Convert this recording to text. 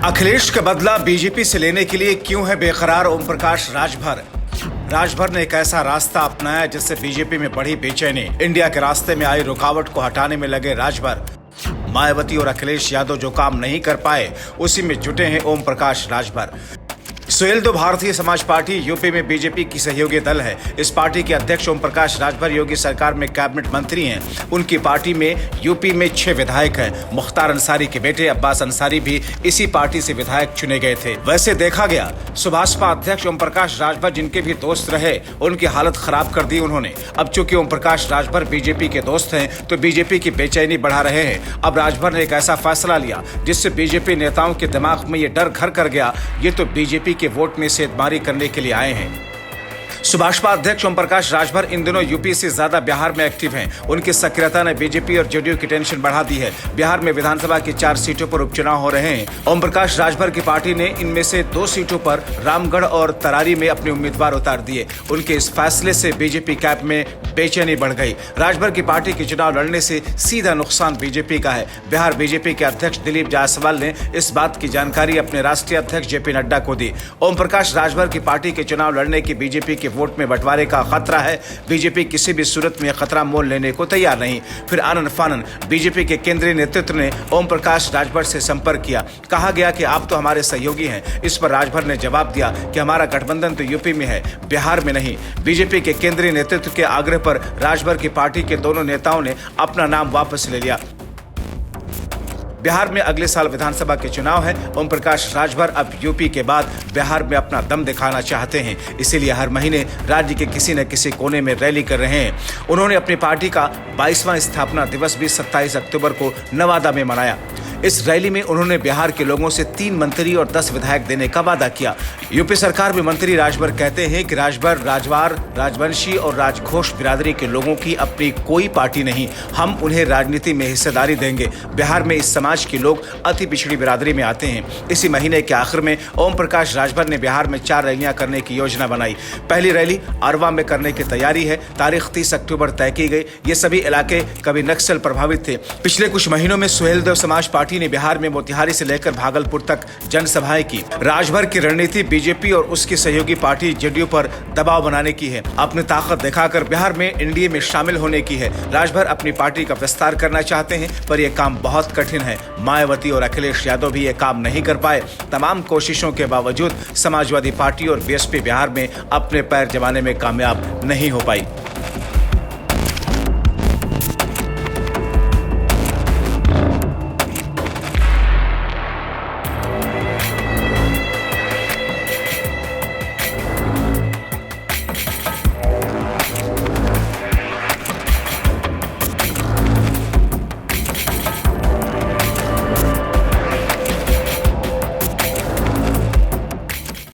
अखिलेश का बदला बीजेपी से लेने के लिए क्यों है बेकरार ओम प्रकाश राजभर। राजभर ने एक ऐसा रास्ता अपनाया जिससे बीजेपी में बढ़ी बेचैनी। इंडिया के रास्ते में आई रुकावट को हटाने में लगे राजभर। मायावती और अखिलेश यादव जो काम नहीं कर पाए उसी में जुटे हैं ओम प्रकाश राजभर। सुहेलदेव भारतीय समाज पार्टी यूपी में बीजेपी की सहयोगी दल है। इस पार्टी के अध्यक्ष ओम प्रकाश राजभर योगी सरकार में कैबिनेट मंत्री हैं। उनकी पार्टी में यूपी में 6 विधायक हैं। मुख्तार अंसारी के बेटे अब्बास अंसारी भी इसी पार्टी से विधायक चुने गए थे। वैसे देखा गया सुभाषपा अध्यक्ष ओम प्रकाश राजभर जिनके भी दोस्त रहे उनकी हालत खराब कर दी उन्होंने। अब चूंकि ओम प्रकाश राजभर बीजेपी के दोस्त हैं तो बीजेपी की बेचैनी बढ़ा रहे हैं। अब राजभर ने एक ऐसा फैसला लिया जिससे बीजेपी नेताओं के दिमाग में ये डर घर कर गया, ये तो बीजेपी के वोट में सेधमारी करने के लिए आए हैं। सुभाषपा अध्यक्ष ओम प्रकाश राजभर इन दिनों यूपी से ज्यादा बिहार में एक्टिव हैं। उनकी सक्रियता ने बीजेपी और जेडीयू की टेंशन बढ़ा दी है। बिहार में विधानसभा की 4 सीटों पर उपचुनाव हो रहे हैं। ओम प्रकाश राजभर की पार्टी ने इनमें से 2 सीटों पर रामगढ़ और तरारी में अपने उम्मीदवार उतार दिए। उनके इस फैसले से बीजेपी कैंप में बेचैनी बढ़ गई। राजभर की पार्टी के चुनाव लड़ने से सीधा नुकसान बीजेपी का है। बिहार बीजेपी के अध्यक्ष दिलीप जायसवाल ने इस बात की जानकारी अपने राष्ट्रीय अध्यक्ष जेपी नड्डा को दी। ओम प्रकाश राजभर की पार्टी के चुनाव लड़ने की बीजेपी के वोट में बंटवारे का खतरा है। बीजेपी किसी भी सूरत में खतरा मोल लेने को तैयार नहीं। फिर आनन फानन बीजेपी के केंद्रीय नेतृत्व ने ओम प्रकाश राजभर से संपर्क किया। कहा गया कि आप तो हमारे सहयोगी हैं। इस पर राजभर ने जवाब दिया कि हमारा गठबंधन तो यूपी में है, बिहार में नहीं। बीजेपी के केंद्रीय नेतृत्व के आग्रह पर राजभर की पार्टी के दोनों नेताओं ने अपना नाम वापस ले लिया। बिहार में अगले साल विधानसभा के चुनाव है। ओम प्रकाश राजभर अब यूपी के बाद बिहार में अपना दम दिखाना चाहते हैं, इसीलिए हर महीने राज्य के किसी न किसी कोने में रैली कर रहे हैं। उन्होंने अपनी पार्टी का 22वां स्थापना दिवस भी 27 अक्टूबर को नवादा में मनाया। इस रैली में उन्होंने बिहार के लोगों से 3 मंत्री और 10 विधायक देने का वादा किया। यूपी सरकार में मंत्री राजभर कहते हैं कि राजभर, राजवार, राजवंशी और राजघोष बिरादरी के लोगों की अपनी कोई पार्टी नहीं, हम उन्हें राजनीति में हिस्सेदारी देंगे। बिहार में इस समाज के लोग अति पिछड़ी बिरादरी में आते हैं। इसी महीने के आखिर में ओम प्रकाश राजभर ने बिहार में 4 रैलियां करने की योजना बनाई। पहली रैली अरवा में करने की तैयारी है। तारीख 30 अक्टूबर तय की गई। ये सभी इलाके कभी नक्सल प्रभावित थे। पिछले कुछ महीनों में सुहेलदेव समाज पार्टी ने बिहार में मोतिहारी से लेकर भागलपुर तक जनसभाएं की। राजभर की रणनीति बीजेपी और उसकी सहयोगी पार्टी जेडीयू पर दबाव बनाने की है। अपनी ताकत दिखाकर बिहार में एनडीए में शामिल होने की है। राजभर अपनी पार्टी का विस्तार करना चाहते हैं पर यह काम बहुत कठिन है। मायावती और अखिलेश यादव भी यह काम नहीं कर पाए। तमाम कोशिशों के बावजूद समाजवादी पार्टी और बीएसपी बिहार में अपने पैर जमाने में कामयाब नहीं हो पाई।